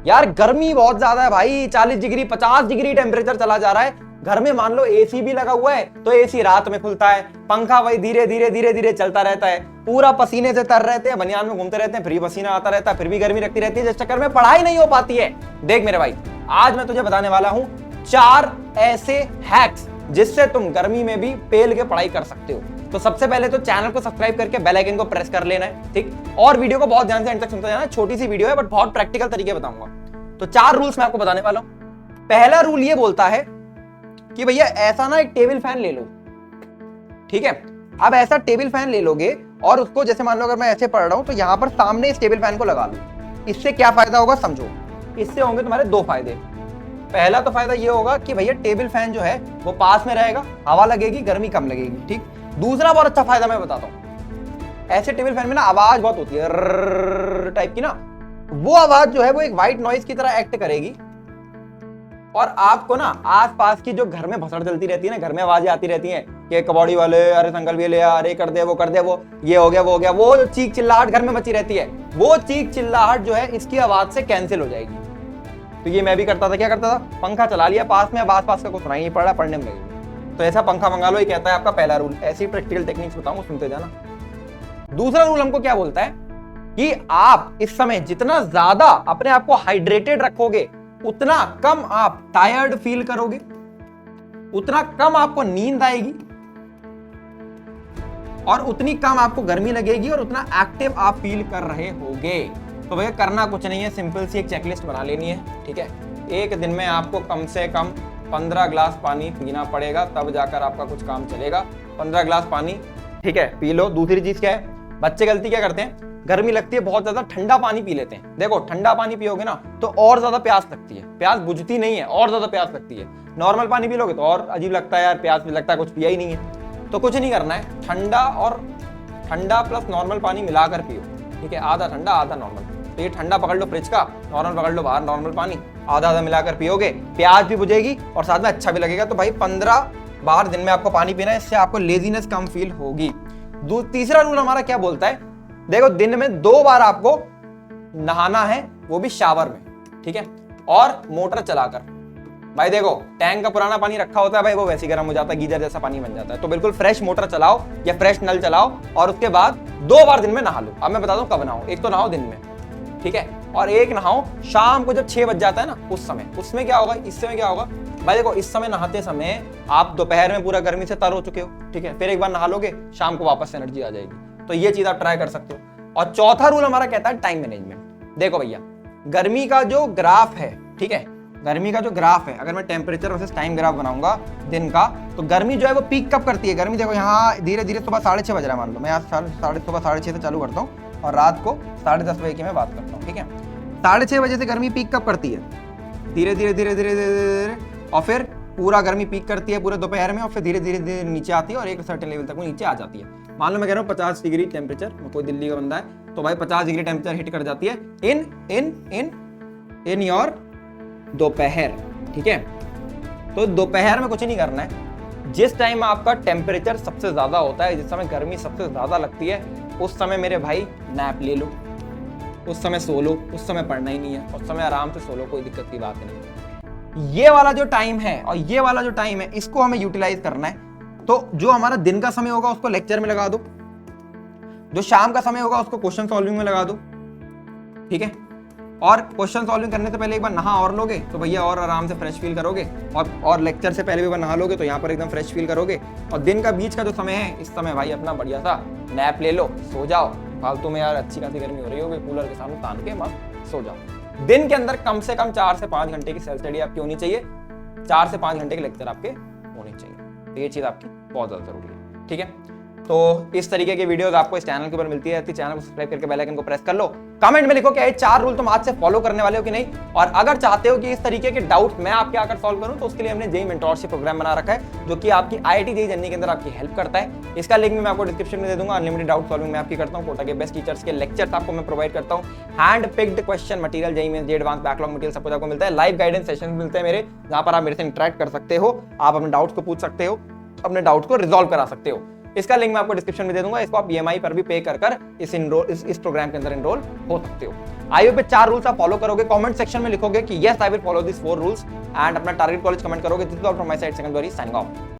यार गर्मी बहुत ज्यादा है भाई, 40 डिग्री 50 डिग्री टेम्परेचर चला जा रहा है। घर में मान लो एसी भी लगा हुआ है तो एसी रात में खुलता है, पंखा वही धीरे धीरे धीरे धीरे चलता रहता है, पूरा पसीने से तर रहते हैं, बनियान में घूमते रहते हैं, फिर भी पसीना आता रहता है, फिर भी गर्मी लगती रहती है, जिस चक्कर में पढ़ाई नहीं हो पाती है। देख मेरे भाई, आज मैं तुझे बताने वाला हूं 4 ऐसे हैक्स जिससे तुम गर्मी में भी पेल के पढ़ाई कर सकते हो। तो सबसे पहले तो चैनल को सब्सक्राइब करके बेल आइकन को प्रेस कर लेना है, ठीक। और वीडियो को बहुत ध्यान से एंड तक सुनते जाना, छोटी सी वीडियो है बट बहुत प्रैक्टिकल तरीके बताऊंगा। तो 4 रूल्स मैं आपको बताने वाला हूं। पहला रूल ये बोलता है कि भैया ऐसा ना एक टेबल फैन ले लो, ठीक है। अब ऐसा टेबल फैन ले लोगे और उसको जैसे मान लो अगर मैं ऐसे पढ़ रहा हूं तो यहां पर सामने इस टेबल फैन को लगा लो। इससे क्या फायदा होगा समझो। इससे होंगे तुम्हारे 2 फायदे। पहला तो फायदा ये होगा कि भैया टेबल फैन जो है वो पास में रहेगा, हवा लगेगी, गर्मी कम लगेगी, ठीक। दूसरा बहुत अच्छा फायदा मैं बताता हूं। ऐसे टेबल फैन में ना आवाज बहुत होती है टाइप की ना, वो आवाज जो है वो एक व्हाइट नॉइज की तरह एक्ट करेगी और आपको ना आसपास की जो घर में भसड़ चलती रहती है ना, घर में आवाजें आती रहती हैं कि कबाड़ी वाले, अरे संकल्प ये ले, अरे कर दे, वो ये हो गया, वो हो गया, वो जो चीख चिल्लाहट घर में मची रहती है, वो चीख चिल्लाहट जो है इसकी आवाज से कैंसिल हो जाएगी। तो ये मैं भी करता था, क्या करता था, पंखा चला लिया पास में, अब आसपास का कुछ नहीं पड़ा, पढ़ने में लगेगा। तो ऐसा पंखा मंगा लो, ये कहता है आपका पहला रूल। ऐसी प्रैक्टिकल टेक्निक्स बताऊंगा, सुनते जाना। दूसरा रूल हमको क्या बोलता है कि आप इस समय जितना ज्यादा अपने आप को हाइड्रेटेड रखोगे उतना कम आप टायर्ड फील करोगे, उतना कम आपको नींद आएगी और उतनी कम आपको गर्मी लगेगी और उतना एक्टिव आप फील कर रहे होगे। तो भैया करना कुछ नहीं है, सिंपल सी एक चेकलिस्ट बना लेनी है, ठीक है। एक दिन में आपको कम से कम 15 ग्लास पानी पीना पड़ेगा, तब जाकर आपका कुछ काम चलेगा। 15 ग्लास पानी, ठीक है, पी लो। दूसरी चीज क्या है, बच्चे गलती क्या करते हैं, गर्मी लगती है बहुत ज्यादा, ठंडा पानी पी लेते हैं। देखो ठंडा पानी पियोगे ना तो और ज्यादा प्यास लगती है, प्यास बुझती नहीं है, और ज्यादा प्यास लगती है। नॉर्मल पानी पी लोगे तो और अजीब लगता है यार, प्यास भी लगता है, कुछ पिया ही नहीं है। तो कुछ नहीं करना है, ठंडा प्लस नॉर्मल पानी मिलाकर पियो, ठीक है। आधा ठंडा आधा नॉर्मल। तो ये ठंडा पकड़ लो फ्रिज का, नॉर्मल पकड़ लो बाहर नॉर्मल पानी, आधा आधा मिलाकर पियोगे, प्यास भी बुझेगी और साथ में अच्छा भी लगेगा। तो भाई 15 बार दिन में आपको पानी पीना है, इससे आपको लेजीनेस कम फील होगी। तीसरा रूल हमारा क्या बोलता है, देखो दिन में 2 बार आपको नहाना है, वो भी शावर में, ठीक है, और मोटर चलाकर। भाई देखो टैंक का पुराना पानी रखा होता है भाई, वो वैसे गर्म हो जाता है, गीजर जैसा पानी बन जाता है। तो बिल्कुल फ्रेश मोटर चलाओ या फ्रेश नल चलाओ और उसके बाद 2 बार दिन में नहा लो। अब मैं बता दूं कब नहाओ। एक तो नहाओ दिन में, ठीक है, और एक नहाओ शाम को जब 6 बज जाता है ना उस समय। उसमें क्या होगा, इस समय क्या होगा भाई, देखो इस समय नहाते समय आप दोपहर में पूरा गर्मी से तर हो चुके हो, ठीक है, फिर एक बार नहा लोगे, शाम को वापस एनर्जी आ जाएगी। तो ये चीज आप ट्राई कर सकते हो। और चौथा रूल हमारा कहता है टाइम मैनेजमेंट। देखो भैया गर्मी का जो ग्राफ है, ठीक है, गर्मी का जो ग्राफ है, अगर मैं टेम्परेचर वर्सेस टाइम ग्राफ बनाऊंगा दिन का, तो गर्मी जो है वो पीक कब करती है। गर्मी देखो यहाँ धीरे धीरे सुबह 6:30 बज रहा है, मान लो मैं यहाँ सुबह 6:30 से चालू करता हूँ और रात को 10:30 बजे की मैं बात करता हूँ, ठीक है। 6:30 बजे से गर्मी पीक कब करती है, धीरे धीरे धीरे धीरे धीरे, और फिर पूरा गर्मी पीक करती है पूरे दोपहर में, और फिर धीरे धीरे धीरे नीचे आती है और एक सर्टेन लेवल तक वो नीचे आ जाती है। मान लो मैं कह रहा हूँ 50 डिग्री टेम्परेचर, कोई दिल्ली का बंदा है तो भाई 50 डिग्री टेम्परेचर हिट कर जाती है इन इन इन इन योर दोपहर, ठीक है। तो दोपहर में कुछ नहीं करना है, जिस टाइम आपका टेम्परेचर सबसे ज्यादा होता है, जिस समय गर्मी सबसे ज्यादा लगती है, उस समय मेरे भाई नैप ले लो, उस समय सो लो, उस समय पढ़ना ही नहीं है, उस समय आराम से सो लो, कोई दिक्कत की बात नहीं। ये वाला जो टाइम है और ये वाला जो टाइम है इसको हमें यूटिलाइज करना है। तो जो हमारा दिन का समय होगा उसको लेक्चर में लगा दो, जो शाम का समय होगा उसको क्वेश्चन सॉल्विंग में लगा दो, ठीक है। और क्वेश्चन सॉल्विंग करने से पहले एक बार नहा और लोगे तो भैया और आराम से फ्रेश फील करोगे, और लेक्चर से पहले भी एक बार नहा लोगे तो यहाँ पर एकदम फ्रेश फील करोगे। और दिन का बीच का जो समय है, इस समय भाई अपना बढ़िया सा नैप ले लो, सो जाओ। फालतू में यार अच्छी खासी गर्मी हो रही होगी, कूलर के सामने तान के मस्त सो जाओ। दिन के अंदर कम से कम 4 से 5 घंटे की सेल्फ स्टडी आपकी होनी चाहिए, 4 से 5 घंटे के लेक्चर आपके होने चाहिए। तो ये चीज आपकी बहुत ज्यादा जरूरी है, ठीक है। तो इस तरीके की वीडियोस आपको इस चैनल के ऊपर मिलती है, चैनल को सब्सक्राइब करके बेल आइकन को प्रेस कर लो। कमेंट में लिखो कि ये 4 रूल तुम आज से फॉलो करने वाले हो कि नहीं, और अगर चाहते हो कि इस तरीके के डाउट मैं आपके आकर सॉल्व करूं तो उसके लिए हमने जेईई मेंटोरशिप प्रोग्राम बना रखा है, जो कि आपकी आईआईटी जेईई जर्नी के अंदर आपकी हेल्प करता है। इसका लिंक मैं आपको डिस्क्रिप्शन में दे दूंगा। अनलिमिटेड डाउट सॉल्विंग मैं आपकी करता हूं, कोटा के बेस्ट टीचर्स के लेक्चर्स आपको मैं प्रोवाइड करता हूं, hand picked question material, JEE Mains, advance backlog material सब कुछ आपको मिलता है। लाइव गाइडेंस सेशन मिलते हैं मेरे, जहां पर आप मेरे से इंटरेक्ट कर सकते हो, आप अपने डाउट्स को पूछ सकते हो, अपने डाउट्स को रिजॉल्व करा सकते हो। इसका लिंक मैं आपको डिस्क्रिप्शन में दे दूंगा। इसको आप ईएमआई पर भी पे कर इस प्रोग्राम के अंदर एनरोल हो सकते हो। आई होप 4 रूल्स आप फॉलो करोगे, कमेंट सेक्शन में लिखोगे कि yes I will follow this 4 rules and अपना टारगेट कॉलेज कमेंट करोगे। This is all from my side, second signing off.